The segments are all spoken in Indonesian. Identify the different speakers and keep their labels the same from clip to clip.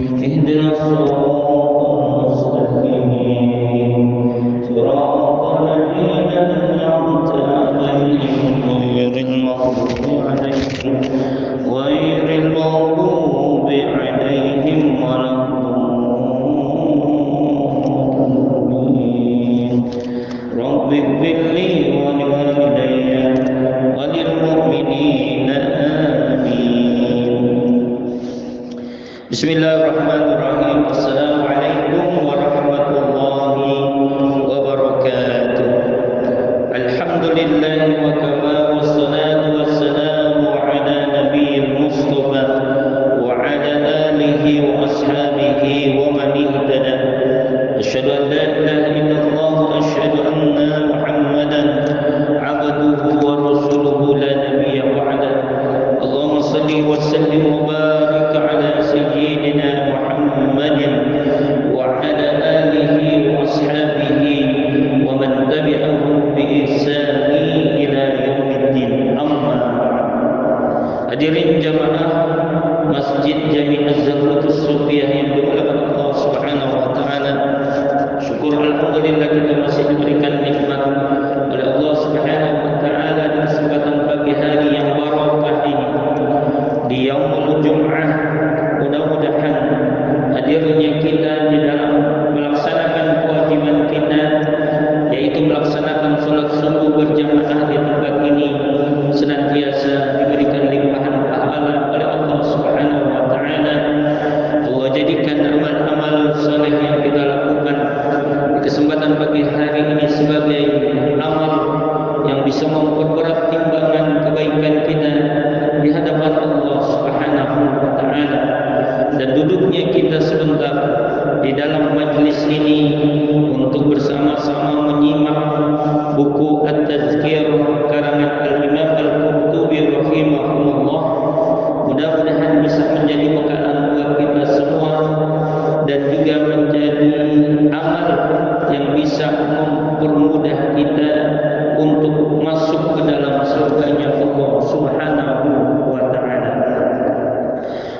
Speaker 1: اهدنا الصراط المستقيم صراط الذين أنعمت عليهم غير المغضوب عليهم ولا الضالين. رب اغفر لي ولوالدي وللمؤمنين آمين. بسم الله الرحمن الرحيم. السلام عليكم ورحمة الله وبركاته. الحمد لله وكفى والصلاة والسلام على نبي المصطفى وعلى آله وأصحابه ومن اهتدى. أشهد أن لا إله إلا الله وأشهد أن محمدا عبده ورسوله لا نبي بعده. اللهم صل وسلم وبارك على سيدنا محمد وعلى آله وأصحابه ومن تبعهم بإحسان إلى يوم الدين. أما بعد. Hadirin jamaah Masjid Jami' Az-Zahratus Sufiyah yang dimuliakan Allah Subhanahu wa taala. Syukur alhamdulillah kita masih diberikan nikmat oleh Allah Subhanahu wa taala di kesempatan pagi hari yang barakah ini di Yaumul Jum'ah. Mudah-mudahan hadirnya kita di dalam melaksanakan kewajiban kita, yaitu melaksanakan salat subuh berjamaah di tempat ini, senantiasa diberikan limpahan pahala oleh Allah Subhanahu wa taala. Allah jadikan amal-amal saleh yang kita lakukan di kesempatan pagi hari ini sebagai amal yang bisa memperberat timbangan kebaikan kita di hadapan Allah Subhanahu wa taala. Dan duduknya kita sebentar di dalam majlis ini untuk bersama-sama menyimak buku At-Tazkirah karangan Al-Imam Al-Qurtubi rahimahullah. Mudah-mudahan bisa menjadi bekalan buat kita semua dan juga menjadi amal yang bisa mempermudah kita untuk masuk ke dalam surganya Allah Subhanahu wa taala.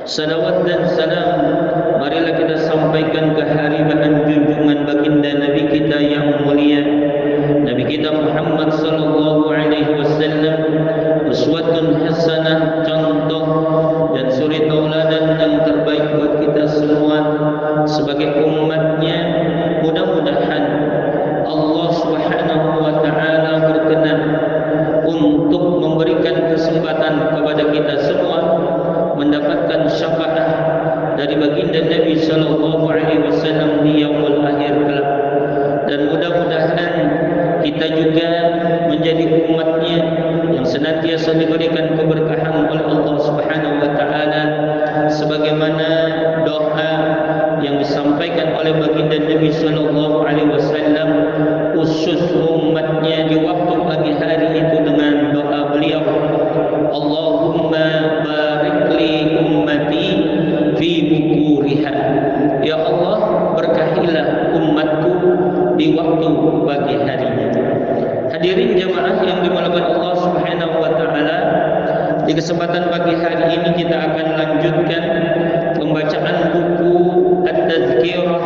Speaker 1: Salawat dan salam marilah kita sampaikan ke haribaan junjungan baginda Nabi kita yang mulia, Nabi kita Muhammad sallallahu alaihi wasallam, uswatun hasanah, contoh dan suri tauladan yang terbaik buat kita semua sebagai umatnya. Mudah-mudahan Allah Subhanahu wa taala berkenan untuk memberikan kesempatan kepada kita semua mendapatkan syafaat dari baginda Nabi sallallahu alaihi wasallam di yaumul akhir kelak. Dan mudah-mudahan kita juga menjadi umatnya yang senantiasa diberikan keberkahan oleh Allah Subhanahu wa taala sebagaimana doa yang disampaikan oleh baginda Nabi sallallahu alaihi wasallam khusus umatnya di waktu pagi hari itu dengan doa beliau, Allahumma barik li ummati fi bukuriha. Ya Allah, berkahilah umatku di waktu pagi harinya. Hadirin jamaah yang dimuliakan Allah Subhanahu wa taala, di kesempatan pagi hari ini kita akan lanjutkan pembacaan buku At-Tazkirah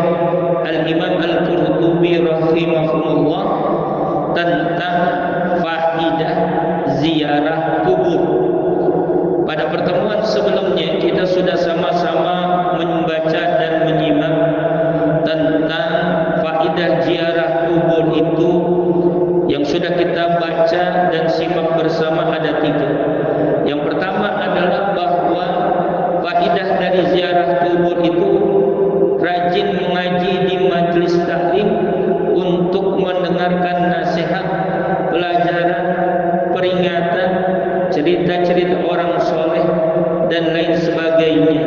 Speaker 1: Al-Imam Al-Qurtubi rahimahullah tentang faidah ziarah kubur. Pada pertemuan sebelumnya kita sudah sama-sama membaca dan menyimak tentang faidah ziarah kubur itu. Yang sudah kita baca dan simak bersama ada 3. Yang pertama adalah bahwa faidah dari ziarah kubur itu rajin mengaji di majlis taklim untuk mendengarkan nasihat, pelajaran, peringatan, cerita-cerita orang soleh dan lain sebagainya.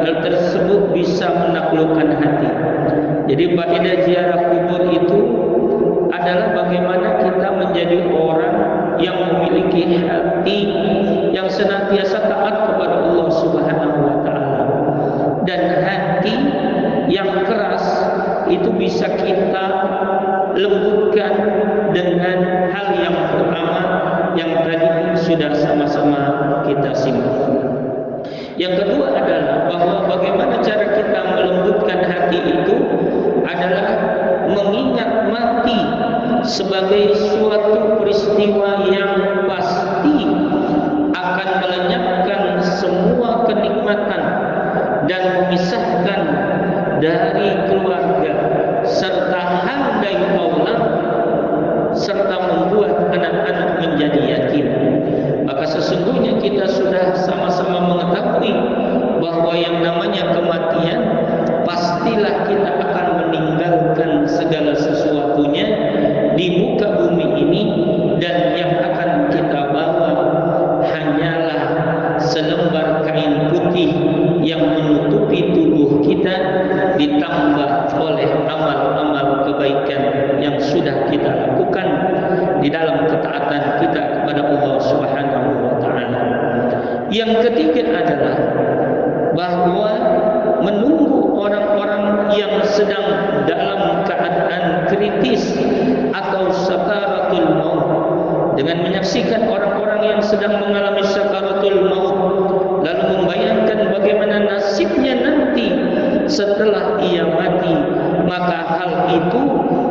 Speaker 1: Hal tersebut bisa menaklukkan hati. Jadi faedah ziarah kubur itu adalah bagaimana kita menjadi orang yang memiliki hati yang senantiasa taat kepada Allah Subhanahu wa taala. Dan hati yang keras itu bisa kita lembutkan dengan hal yang pertama yang tadi sudah sama-sama kita simak. Yang kedua adalah bahwa bagaimana cara kita sebagai suatu peristiwa yang pasti akan melenyapkan semua kenikmatan dan memisahkan dari keluarga, serta handai Allah, serta membuat anak-anak menjadi yatim. Maka sesungguhnya kita sudah sama-sama mengetahui bahwa yang namanya kematian, pastilah kita akan meninggalkan segala sesuatunya di muka bumi ini, dan yang akan kita bawa hanyalah selembar kain putih yang menutupi tubuh kita, ditambah oleh amal-amal kebaikan yang sudah kita lakukan di dalam ketaatan kita kepada Allah Subhanahu wa taala. Yang ketiga adalah bahwa menunggu orang-orang yang sedang dalam keadaan kritis atau sakaratul maut, dengan menyaksikan orang-orang yang sedang mengalami sakaratul maut, lalu membayangkan bagaimana nasibnya nanti setelah ia mati, maka hal itu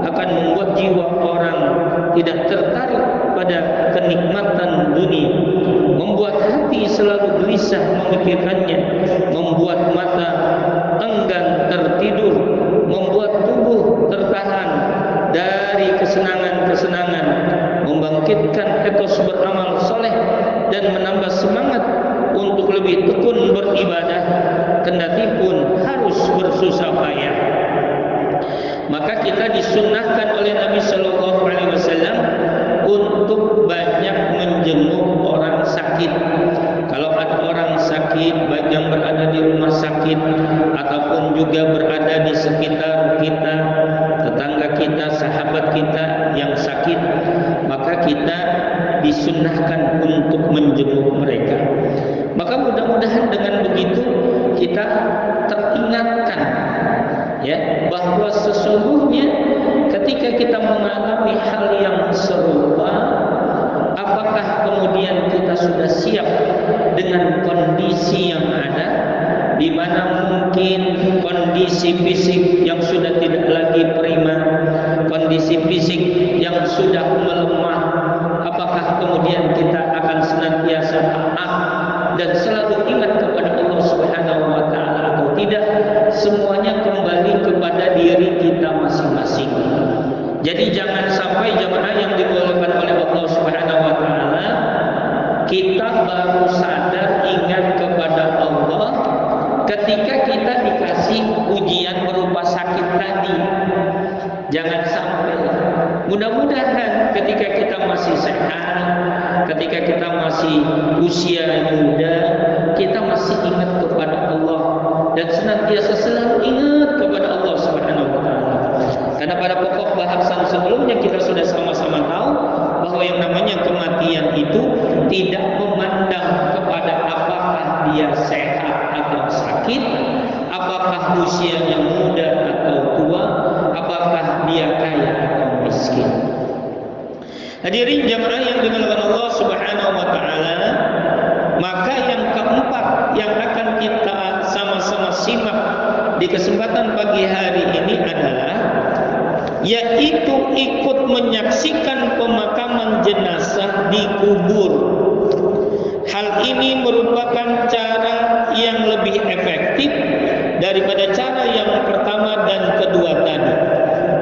Speaker 1: akan membuat jiwa orang tidak tertarik pada kenikmatan dunia, membuat hati selalu gelisah memikirkannya, membuat mata enggan tertidur, membuat tubuh tertahan dari kesenangan-kesenangan, membangkitkan etos beramal soleh dan menambah semangat untuk lebih tekun beribadah, kendati pun harus bersusah payah. Maka kita disunnahkan oleh Nabi Sallallahu Alaihi Wasallam untuk banyak menjenguk orang sakit. Kalau ada orang sakit, baik yang berada di rumah sakit ataupun juga berada di sekitar kita, tetangga kita, sahabat kita yang sakit, maka kita disunnahkan untuk menjenguk mereka. Maka mudah-mudahan dengan begitu kita teringatkan, ya, bahwa sesungguhnya ketika kita mengalami hal yang serupa, apakah kemudian kita sudah siap dengan kondisi yang ada, di mana mungkin kondisi fisik yang sudah tidak lagi prima, kondisi fisik yang sudah melemah, apakah kemudian kita akan senantiasa taat dan selalu ingat kepada Allah Subhanahu wa taala atau tidak? Semuanya kembali kepada diri kita masing-masing. Jadi jangan sampai jemaah yang dimuliakan oleh Allah Subhanahu wa taala, kita baru sadar ingat kepada Allah ketika kita dikasih ujian berupa sakit tadi. Jangan sampai. Mudah-mudahan ketika kita masih sehat, ketika kita masih usia muda, kita masih ingat kepada Allah dan senantiasa selalu ingat kepada Allah Subhanahu wa taala. Karena pada pokok bahasan sebelumnya kita sudah sama-sama tahu bahwa yang namanya kematian itu tidak memandang kepada apakah dia sehat atau sakit, apakah usianya muda atau tua, apakah dia kaya atau miskin. Hadirin jamaah yang dimuliakan Allah Subhanahu wa taala, maka yang keempat yang akan kita sama-sama simak di kesempatan pagi hari ini adalah yaitu ikut menyaksikan pemakaman jenazah di kubur. Hal ini merupakan cara yang lebih efektif daripada cara yang pertama dan kedua tadi.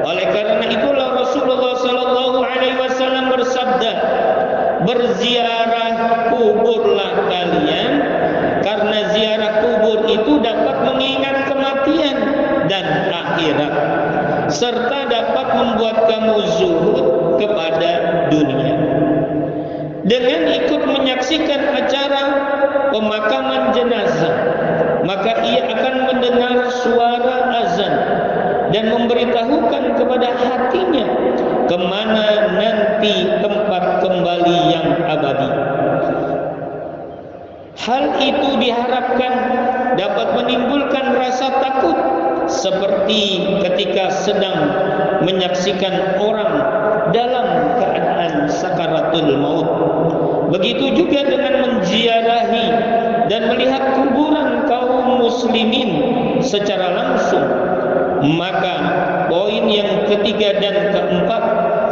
Speaker 1: Oleh karena itulah Rasulullah sallallahu alaihi wasallam bersabda, "Berziarah kuburlah kalian, karena ziarah kubur itu dapat mengingat kematian dan akhirat, serta dapat membuat kamu zuhud kepada dunia." Dengan ikut menyaksikan acara pemakaman jenazah, maka ia akan mendengar suara azan dan memberitahukan kepada hatinya kemana nanti tempat kembali yang abadi. Hal itu diharapkan dapat menimbulkan rasa takut seperti ketika sedang menyaksikan orang dalam keadaan sakaratul maut. Begitu juga dengan menziarahi dan melihat kuburan kaum muslimin secara langsung. Maka poin yang ketiga dan keempat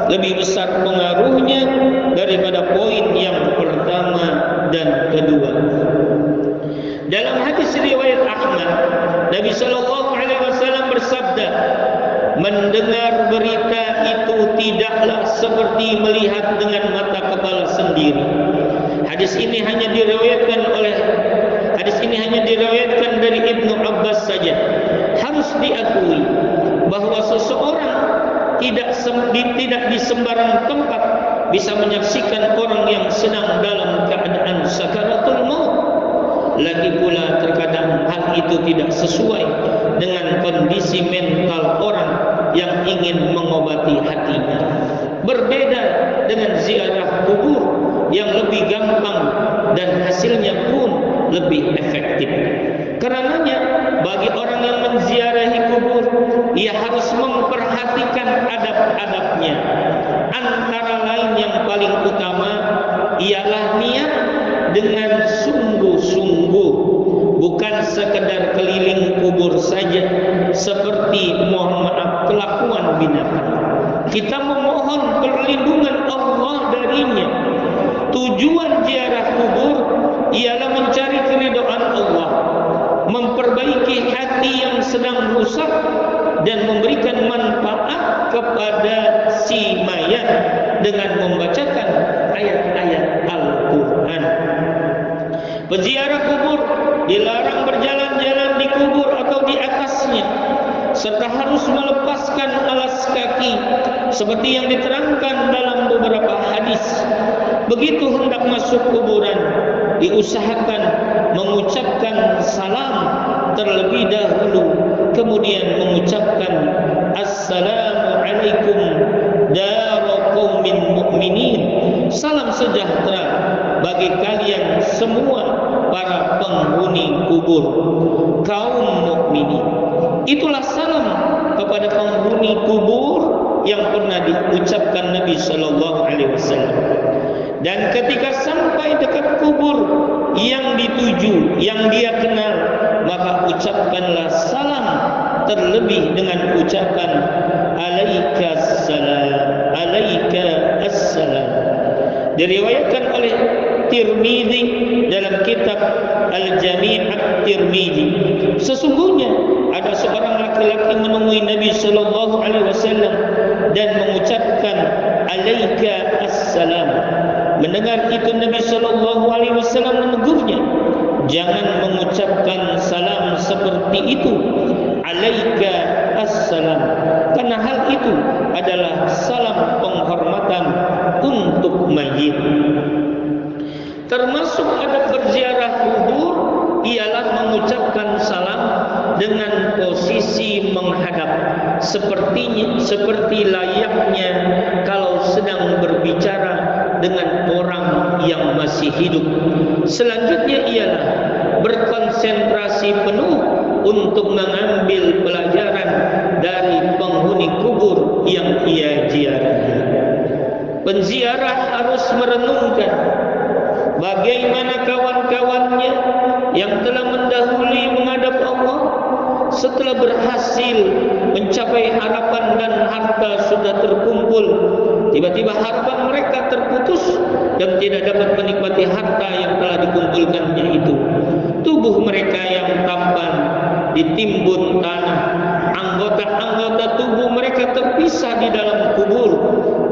Speaker 1: lebih besar pengaruhnya daripada poin yang pertama dan kedua. Dalam hadis riwayat Ahmad, Nabi sallallahu alaihi wasallam bersabda, mendengar berita itu tidaklah seperti melihat dengan mata kepala sendiri. Hadis ini hanya diriwayatkan dari Ibnu Abbas saja. Harus diakui bahwa seseorang tidak di sembarang tempat bisa menyaksikan orang yang sedang dalam keadaan sakaratul maut. Lagi pula terkadang hal itu tidak sesuai dengan kondisi mental orang yang ingin mengobati hatinya. Berbeda dengan ziarah kubur yang lebih gampang dan hasilnya pun lebih efektif. Karenanya bagi orang yang menziarahi kubur, ia harus memperhatikan adab-adabnya. Antara lain yang paling utama ialah niat dengan sungguh-sungguh, bukan sekedar keliling kubur saja seperti mohon maaf kelakuan binatang. Kita memohon perlindungan Allah darinya. Tujuan ziarah kubur ialah mencari keridhaan Allah, memperbaiki hati yang sedang rusak dan memberikan manfaat kepada si mayat dengan membacakan ayat-ayat Al-Quran. Peziarah kubur dilarang berjalan-jalan di kubur atau di atasnya, serta harus melepaskan alas kaki seperti yang diterangkan dalam beberapa hadis. Begitu hendak masuk kuburan, diusahakan mengucapkan salam terlebih dahulu, kemudian mengucapkan Assalamualaikum dara qaumin mu'minin, salam sejahtera bagi kalian semua para penghuni kubur kaum mukminin. Itulah salam kepada penghuni kubur yang pernah diucapkan Nabi sallallahu alaihi wasallam. Dan ketika sampai dekat kubur yang dituju, yang dia kenal, maka ucapkanlah salam terlebih dengan ucapan alaikassalam, alaikassalam. Diriwayatkan oleh Tirmizi dalam kitab Al-Jami' At-Tirmizi, sesungguhnya ada seorang laki-laki menemui Nabi sallallahu alaihi wasallam dan mengucapkan alaika assalam. Mendengar itu Nabi sallallahu alaihi wasallam menegurnya, jangan mengucapkan salam seperti itu, alaika assalam, karena hal itu adalah salam penghormatan untuk mayit. Termasuk adab berziarah kubur ialah mengucapkan salam dengan posisi menghadap, seperti layaknya kalau sedang berbicara dengan orang yang masih hidup. Selanjutnya ialah berkonsentrasi penuh untuk mengambil pelajaran dari penghuni kubur yang ia ziarahi. Penziarah harus merenungkan bagaimana kawan-kawannya yang telah mendahului menghadap Allah setelah berhasil mencapai harapan dan harta sudah terkumpul. Tiba-tiba harapan mereka terputus dan tidak dapat menikmati harta yang telah dikumpulkannya itu. Tubuh mereka yang tampan ditimbun tanah, anggota-anggota tubuh mereka terpisah di dalam kubur,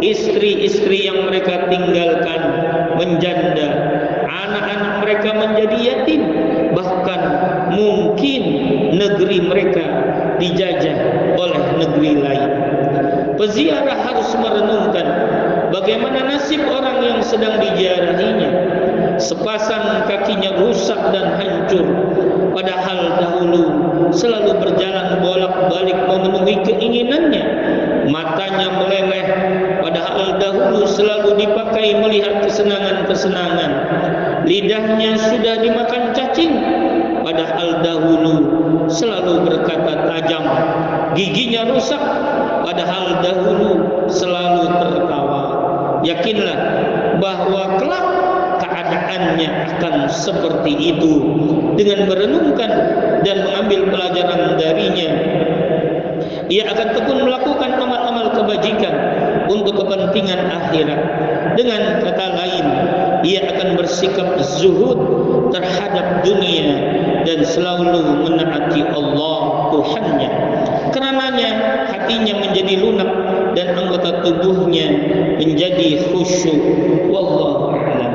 Speaker 1: istri-istri yang mereka tinggalkan menjanda, anak-anak mereka menjadi yatim, bahkan mungkin negeri mereka dijajah oleh negeri lain. Peziarah harus merenungkan bagaimana nasib orang yang sedang diziarahinya. Sepasang kakinya rusak dan hancur, padahal dahulu selalu berjalan bolak-balik memenuhi keinginannya. Matanya meleleh, padahal dahulu selalu dipakai melihat kesenangan-kesenangan. Lidahnya sudah dimakan cacing, padahal dahulu selalu berkata tajam. Giginya rusak, padahal dahulu selalu tertawa. Yakinlah bahwa kelak keadaannya akan seperti itu. Dengan merenungkan dan mengambil pelajaran darinya, ia akan tekun melakukan amal-amal kebajikan untuk kepentingan akhirat. Dengan kata lain, ia akan bersikap zuhud terhadap dunia dan selalu menaati Allah Tuhannya. Karenanya hatinya menjadi lunak dan anggota tubuhnya menjadi khusyuk. Wallahu a'lam.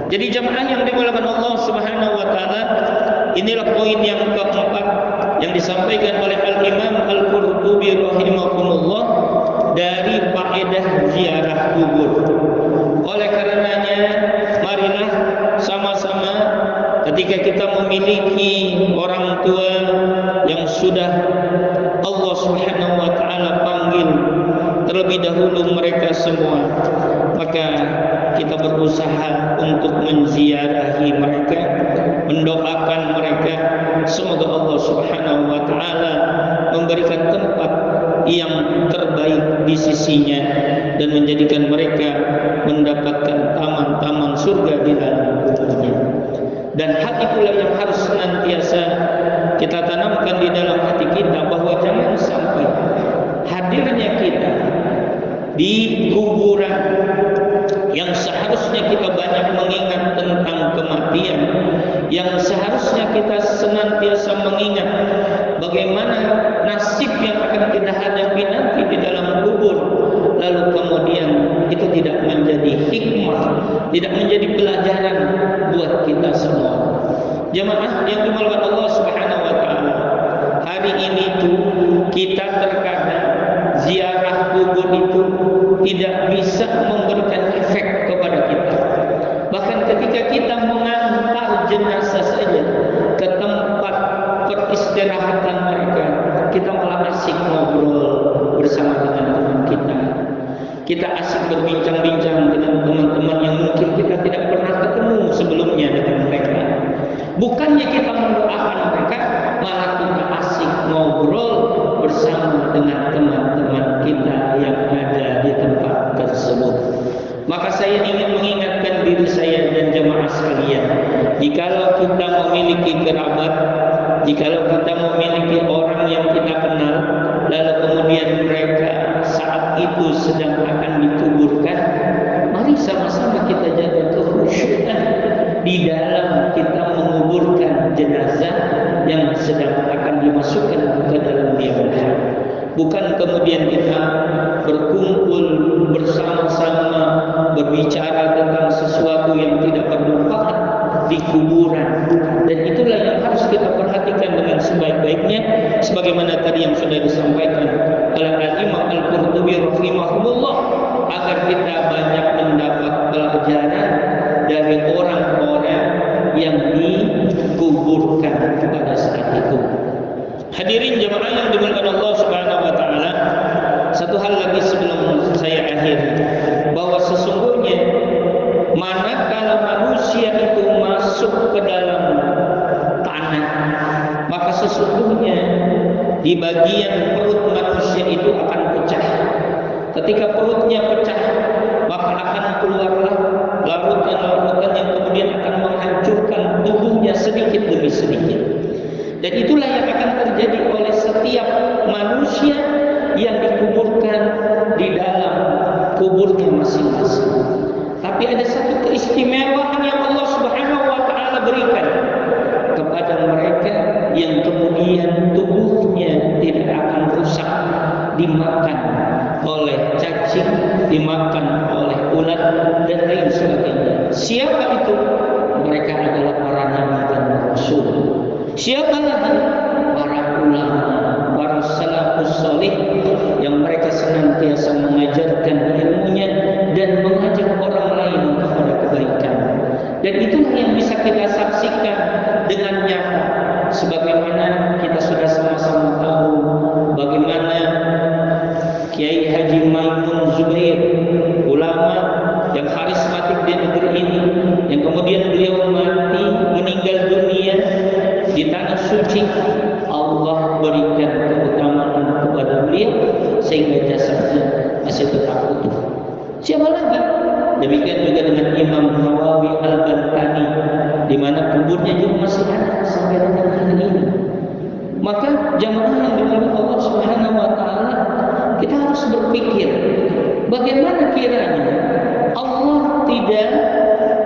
Speaker 1: Jadi jamaah yang dimuliakan Allah Subhanahu wa taala, inilah poin yang keempat yang disampaikan oleh Al-Imam Al-Qurtubi rahimahullah dari faedah ziarah kubur. Oleh karenanya, marilah sama-sama ketika kita memiliki orang tua yang sudah Allah Subhanahu wa taala panggil terlebih dahulu mereka semua, maka kita berusaha untuk menziarahi mereka, mendoakan mereka, semoga Allah Subhanahu wa taala memberikan tempat yang terbaik di sisinya dan menjadikan mereka mendapatkan taman-taman surga di dalam kuburnya. Dan hal itulah yang harus senantiasa kita tanamkan di dalam hati kita, bahwa jangan sampai hadirnya kita di kuburan yang seharusnya kita banyak mengingat tentang kematian, yang seharusnya kita senantiasa mengingat bagaimana nasib yang akan kita hadapi nanti di dalam kubur, lalu kemudian itu tidak menjadi hikmah, tidak menjadi pelajaran buat kita semua. Jemaah yang dimuliakan Allah Subhanahu wa taala, hari ini tuh kita terkadang ziarah kubur itu tidak bisa memberikan efek kepada kita. Bahkan ketika kita mengantar jenazah saja ke tempat peristirahatan mereka, kita malah asik ngobrol bersama dengan teman kita. Kita asik berbincang-bincang dengan teman-teman yang mungkin kita tidak pernah ketemu sebelumnya dengan mereka. Bukannya kita mendoakan mereka, malah kita asik ngobrol bersama dengan teman-teman kita yang ada di tempat tersebut. Maka saya ingin mengingatkan diri saya dan jemaah sekalian, jikalau kita memiliki kerabat, jikalau kita memiliki orang yang kita kenal, lalu kemudian mereka saat itu sedang akan dikuburkan, mari sama-sama kita jaga kekhusyukan di dalam kita menguburkan jenazah yang sedang akan dimasukkan ke dalam liang-liang. Bukan kemudian kita berkumpul bersama-sama berbicara tentang sesuatu yang tidak bermanfaat di kuburan. Dan itulah yang harus kita perhatikan dengan sebaik-baiknya, sebagaimana tadi yang sudah disampaikan oleh Al-Imam Al-Qurtubi rahimahullah, agar kita banyak mendapat pelajaran dari orang-orang yang dikuburkan pada saat itu. Hadirin jemaah yang dimuliakan Allah Subhanahu wa taala, satu hal lagi sebelum saya akhiri, bahwa sesungguhnya manakala manusia itu masuk ke dalam tanah, maka sesungguhnya di bagian perut manusia itu akan pecah. Ketika perutnya pecah, maka akan keluarlah larutan-larutan yang kemudian akan menghancurkan tubuhnya sedikit demi sedikit. Dan itulah yang akan terjadi oleh setiap manusia yang dikuburkan di dalam kuburnya masing-masing. Tapi ada satu keistimewaan yang Allah Subhanahu wa taala berikan kepada mereka, yang kemudian tubuhnya tidak akan rusak dimakan oleh cacing, dimakan oleh ulat dan lain sebagainya. Siapa itu? Mereka adalah para nabi dan rasul. Siapa lagi? Para ulama, para salafus salih yang mereka senantiasa mengajarkan ilmunya dan mengajak orang lain kepada kebaikan. Dan itulah yang bisa kita saksikan dengan nyata, sebagaimana kita sudah sama-sama tahu bagaimana Kiai Haji Maimun Zubair, ulama yang karismatik di negeri ini, yang kemudian beliau mati meninggal dunia di tanah suci. Allah berikan keutamaan kepada beliau sehingga jasadnya masih tetap utuh. Siapa lagi? Demikian juga dengan Imam Nawawi Al-Albani, di mana kuburnya juga masih ada sampai dengan hari ini. Maka jamaah yang dimuliakan Allah Subhanahu wa taala, kita harus berpikir bagaimana kiranya Allah tidak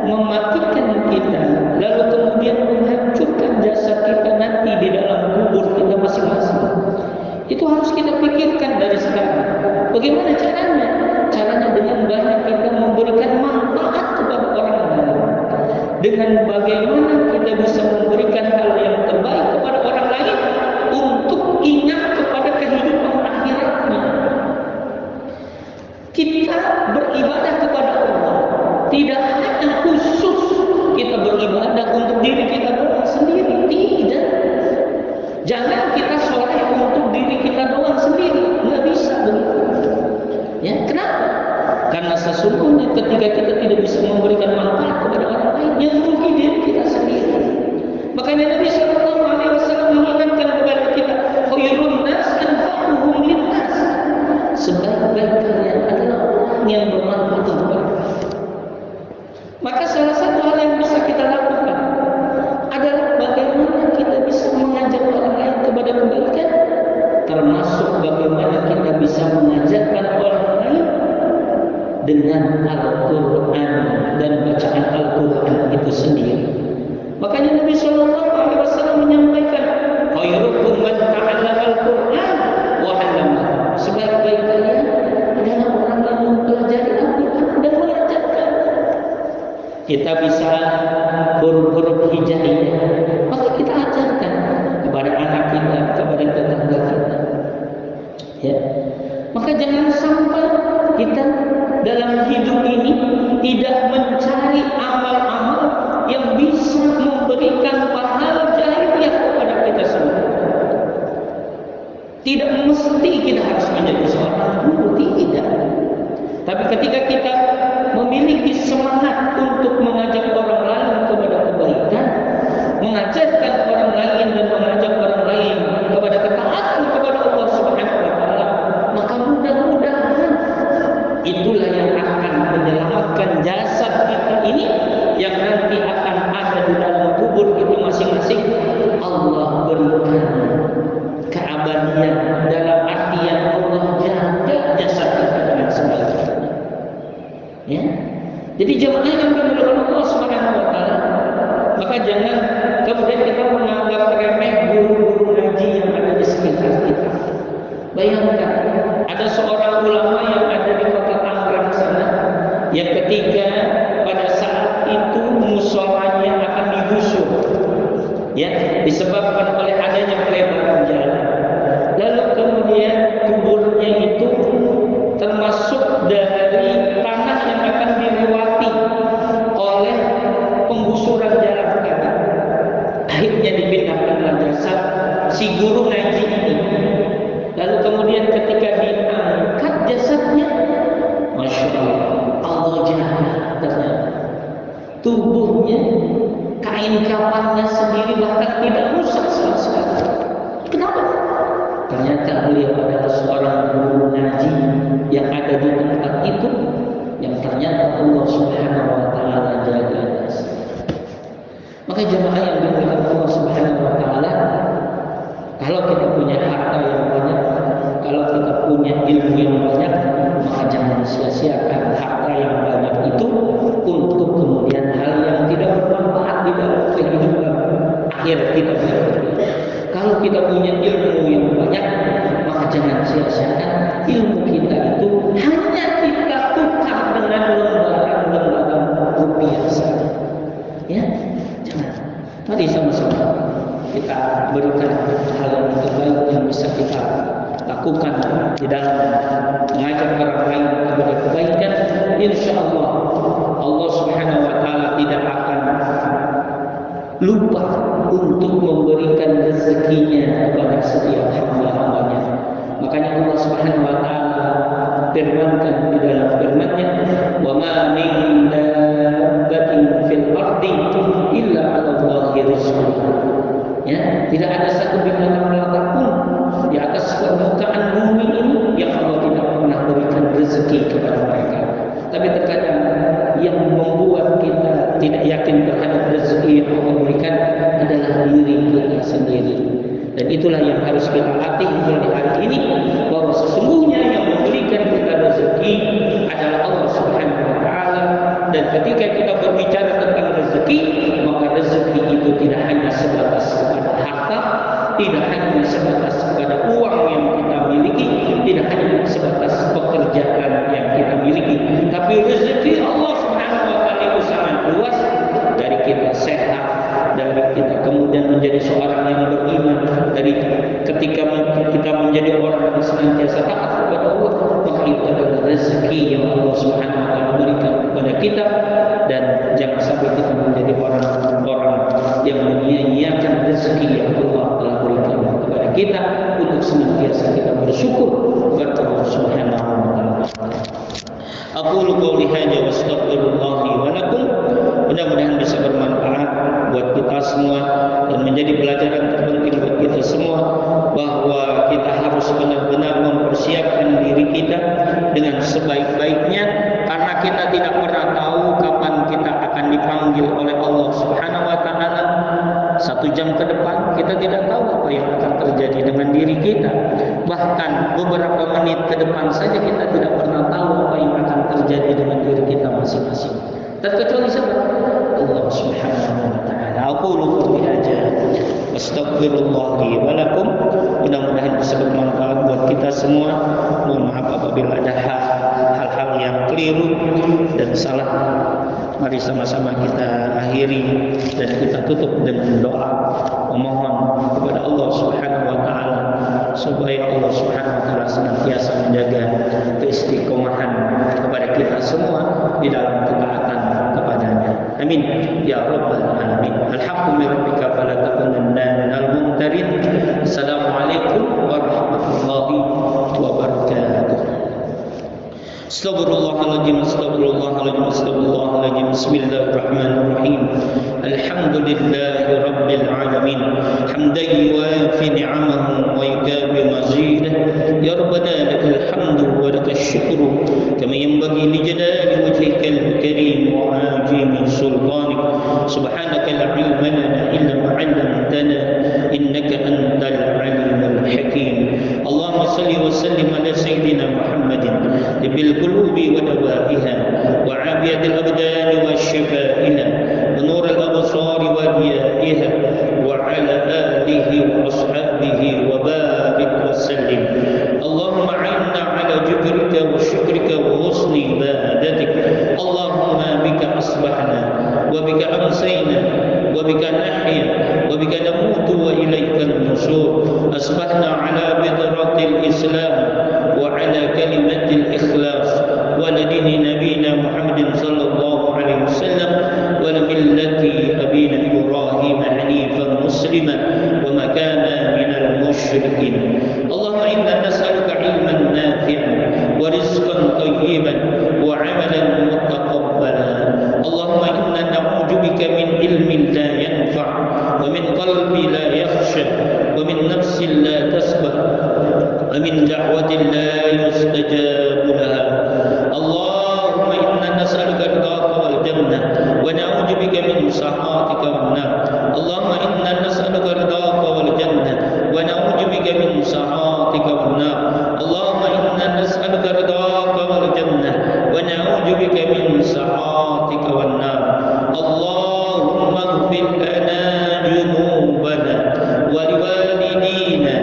Speaker 1: mematikan kita lalu kemudian menghancurkan jasad kita nanti di dalam kubur kita masing-masing. Itu harus kita pikirkan dari sekarang. Bagaimana caranya? Caranya dengan banyak kita memberikan manfaat kepada orang lain. Dengan bagaimana kita bisa memberikan hal yang terbaik kepada orang lain untuk ingat kepada kehidupan akhiratnya. Kita beribadah kepada Allah tidak hanya khusus kita beribadah untuk diri kita doang sendiri. Tidak. Jangan kita soleh untuk diri kita doang sendiri. Nggak bisa begitu. Ya, kenapa? Karena sesungguhnya ketika kita tidak bisa memberikan manfaat kepada orang lain, yang rugi diri kita sendiri. Makanya Nabi Sallallahu Alaihi Wasallam mengingatkan kepada kita, khairun nas anfa'uhum linnas. Sebaik-baik kalian adalah orang yang bermanfaat untuk orang lain. Maka salah satu hal yang bisa kita lakukan adalah bagaimana kita bisa mengajak orang lain kepada kebaikan, termasuk bagaimana kita bisa mengajarkan orang lain dengan Al-Quran dan bacaan Al-Quran itu sendiri. Makanya Nabi Sallallahu Alaihi Wasallam menyampaikan, khairukum man ta'allama Al-Quran wa 'allamahu. Sebaik-baik kalian adalah orang yang mempelajari Al-Quran dan mengajarkan. Kita bisa huruf-huruf hijaiyah, maka kita ajarkan kepada anak kita, kepada tetangga kita. Ya. Maka jangan sampai kita dalam hidup ini tidak mencari amal-amal yang bisa memberikan pahala jariah kepada kita semua. Tidak mesti kita harus menjadi seorang guru, tidak. Tapi ketika kita memiliki semangat untuk mengajak orang lain kepada kebaikan, mengajarkan orang lain dan mengajak orang lain kepada ketaatan kepada Allah Subhanahu wa taala, maka mudah-mudahan itulah yang akan menyelamatkan jasad kita ini yang nanti akan ada di dalam kubur itu masing-masing. Allah berikan keabadian dalam artian Allah jaga jasad kita dengan sebaik-baiknya. Ya. Jadi jemaah yang dimuliakan Allah Subhanahu wa taala, maka jangan kemudian kita menganggap remeh guru-guru ngaji yang ada di sekitar kita. Bayangkan ada seorang ulama yang ada di kota Tangerang sana yang ketika pada saat itu musholanya akan digusur, ya, disebabkan oleh adanya pelebaran jalan. Lalu kemudian kuburnya itu termasuk dari tanah yang akan dilewati oleh penggusuran jalan tadi. Akhirnya dipindahkanlah jasad si guru ngaji ini. Lalu kemudian ketika diangkat jasadnya, masya Allah, Allah jaga ternyata tubuhnya, kain kafannya sendiri bahkan tidak rusak sama sekali. Kenapa? Ternyata beliau adalah seorang guru ngaji yang ada di tempat itu, yang ternyata Allah Subhanahu wa taala jaga. Maka jemaah yang dimuliakan Allah Subhanahu wa taala, kalau kita punya harta yang banyak, kalau kita punya ilmu yang banyak, maka jangan sia-siakan harta yang banyak itu untuk kemudian hal yang tidak bermanfaat di dalam kehidupan akhir kita. Kalau kita punya ilmu yang banyak, maka jangan sia-siakan ilmu kita itu hanya kita tukar dengan lembaran-lembaran rupiah saja. Ya, jangan. Mari sama-sama kita berikan hal yang terbaik yang bisa kita lakukan di dalam mengajak orang lain kepada kebaikan. Insya Allah, Allah Subhanahu wa taala tidak akan lupa untuk memberikan rezekinya kepada setiap hamba-hambanya. Makanya Allah Subhanahu wa taala firmankan di dalam firman-Nya, "Wa ma min dabbatin fil ardi illa 'ala Allahi rizquha." Ya, tidak ada satu binatang melata pun di atas permukaan bumi ini yang Allah tidak pernah berikan rezeki kepada mereka. Tapi terkadang yang membuat kita tidak yakin terhadap rezeki yang Allah berikan adalah diri kita sendiri. Dan itulah yang harus kita latih mulai hari ini, bahwa sesungguhnya yang memberikan kita rezeki Dan ketika kita berbicara tentang rezeki, maka rezeki itu tidak hanya sebatas kepada harta, tidak hanya sebatas kepada uang yang kita miliki, tidak hanya sebatas pekerjaan yang kita miliki, tapi rezeki Allah Subhanahu wa taala itu sangat luas. Dari kita sehat, dari kita kemudian menjadi seorang yang beriman, dari ketika kita menjadi orang yang senantiasa taat kepada Allah, maka itu adalah rezeki yang Allah Subhanahu wa taala berikan kepada kita. Dan jangan sampai kita menjadi orang-orang yang menyia-nyiakan rezeki yang Allah telah berikan kepada kita, untuk senantiasa kita bersyukur kepada Allah Subhanahu wa taala. Aqulu qouli hadza wa astaghfirullah li wa lakum. Mudah-mudahan bisa bermanfaat buat kita semua dan menjadi pelajaran terpenting buat kita semua, bahwa kita harus benar-benar mempersiapkan diri kita dengan sebaik-baiknya, karena kita tidak pernah tahu kapan kita akan dipanggil oleh Allah Subhanahu wa taala. 1 jam ke depan kita tidak tahu apa yang akan terjadi dengan diri kita. Bahkan beberapa menit ke depan saja kita tidak pernah tahu apa yang akan terjadi dengan diri kita masing-masing. Terkecuali siapa? Allah Subhanahu wa taala. Aqulu qouli hadza astaghfirullah li wa lakum. Mudah-mudahan bisa bermanfaat buat kita semua. Mohon maaf apabila ada hal-hal yang keliru dan salah. Mari sama-sama kita akhiri dan kita tutup dengan doa, memohon kepada Allah Subhanahu wa taala supaya Allah Subhanahu wa taala senantiasa menjaga keistiqomahan kepada kita semua di dalam ketaatan kepadanya. Amin ya rabbal alamin. Alhaqqu min rabbika fala takunanna minal mumtarin. Assalamualaikum warahmatullahi wabarakatuh. Astaghfirullahaladzim, astaghfirullahaladzim, astaghfirullahaladzim. Bismillahirrahmanirrahim. Alhamdulillahi rabbil alamin. Hamdan yuwafi ni'amahu wa yukafi mazidah. Ya Rabbana lakal hamdu wa lakal syukru kama yanbaghi li jalali wajhikal karim wa ajimi sultanik. Subhanaka la ilma lana illa ma 'allamtana innaka antal alimul hakim. Allahumma salli wa sallim ala sayyidina Muhammadin bil القلوب ودوائها وعافية الأبدان وشفائها ونور الأبصار وضيائها وعلى آله وأصحابه وبارك وسلم. اللهم أعنا على ذكرك وشكرك وحسن عبادتك. اللهم بك أصبحنا وبك أمسينا وبك نحيا وبك نموت وإليك النشور. أصبحنا على فطرة الإسلام وعلى كلمة الإخلاص ولدين نبينا محمد صلى الله عليه وسلم ولملة أبينا إبراهيم حنيفا مسلما وما كان من المشركين. اللهم إنا نسألك علما نافعا ورزقا طيبا وعملا متقبلا. اللهم إنا نعوذ بك من علم لا ينفع ومن قلب لا يخشى ومن نفس لا تسبح ومن دعوة لا يستجاب لها. اللهم إنا نسألك رضاك والجنة ونعوذ بك من سخطك والنار. اللهم إنا نسألك رضاك والجنة ونعوذ بك من سخطك والنار. اللهم إنا نسألك رضاك والجنة ونعوذ بك من سخطك والنار. اللهم اغفر لنا ذنوبنا ولوالدينا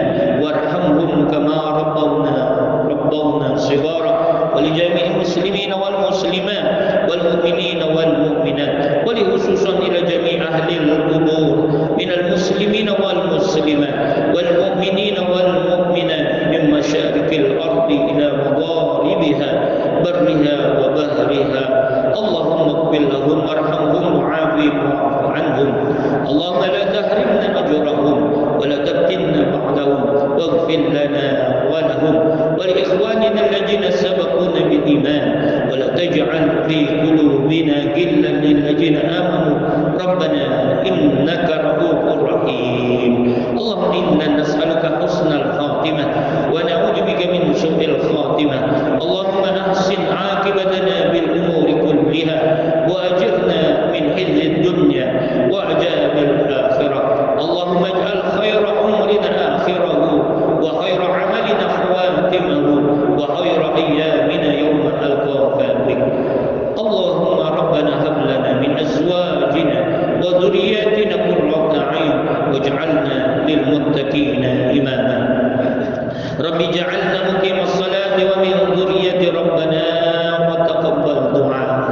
Speaker 1: وارحمهم كما ربونا صغارا ولجميع المسلمين والمسلمات والمؤمنين والمؤمنات ولخصوصا إلى جميع أهل القبور من المسلمين والمسلمات والمؤمنين والمؤمنات من مشارق الأرض إلى مغاربها برها وبحرها. اللهم اغفر لهم وارحمهم وعافهم واعف عنهم. اللهم لا تحرمنا أجرهم ولا تفتنا بعدهم واغفر لنا ولهم ولإخواننا الذين سبقونا بالإيمان ولا تجعل في قلوبنا غلا للذين آمنوا ربنا إنك رؤوف رحيم. اللهم إنا نسألك حسن الخاتمة ونعوذ بك من سوء الخاتمة. اللهم أحسن عاقبتنا بالأمور كلها وأجرنا من خزي الدنيا وعذاب الآخرة. اللهم اجعل خير أمرنا آخره وخير المتقين إماما رب اجعلنا مقيم الصلاة ومن ذرية ربنا وتقبل دعاء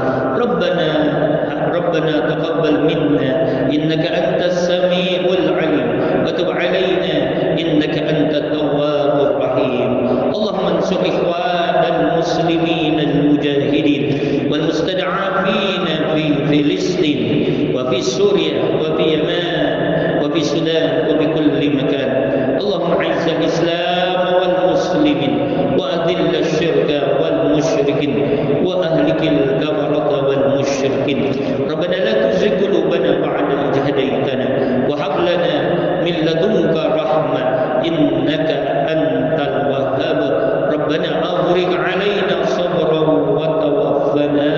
Speaker 1: ربنا تقبل منا إنك أنت السميع العليم وتب علينا إنك أنت التواب الرحيم اللهم انصر إخوان المسلمين المجاهدين والمستضعفين في فلسطين وفي سوريا وفي يمن وفي السودان وفي كل مكان اللهم أعز الإسلام والمسلمين وأذل الشرك والمشركين وأهلك الكفرة والمشركين ربنا لا تزغ قلوبنا بعد إذ هديتنا وهب لنا من لدنك رحمة إنك أنت الوهاب ربنا أفرغ علينا صبرا وتوفنا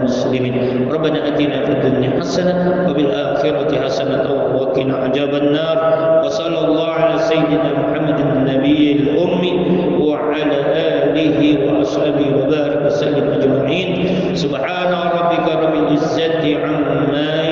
Speaker 1: مسلمين ربنا آتنا في الدنيا حسنة وفي الآخرة حسنة وقنا عذاب النار وصلى الله على سيدنا محمد النبي الأمي وعلى آله وأصحابه وبارك وسلم أجمعين سبحان ربك رب العزة عما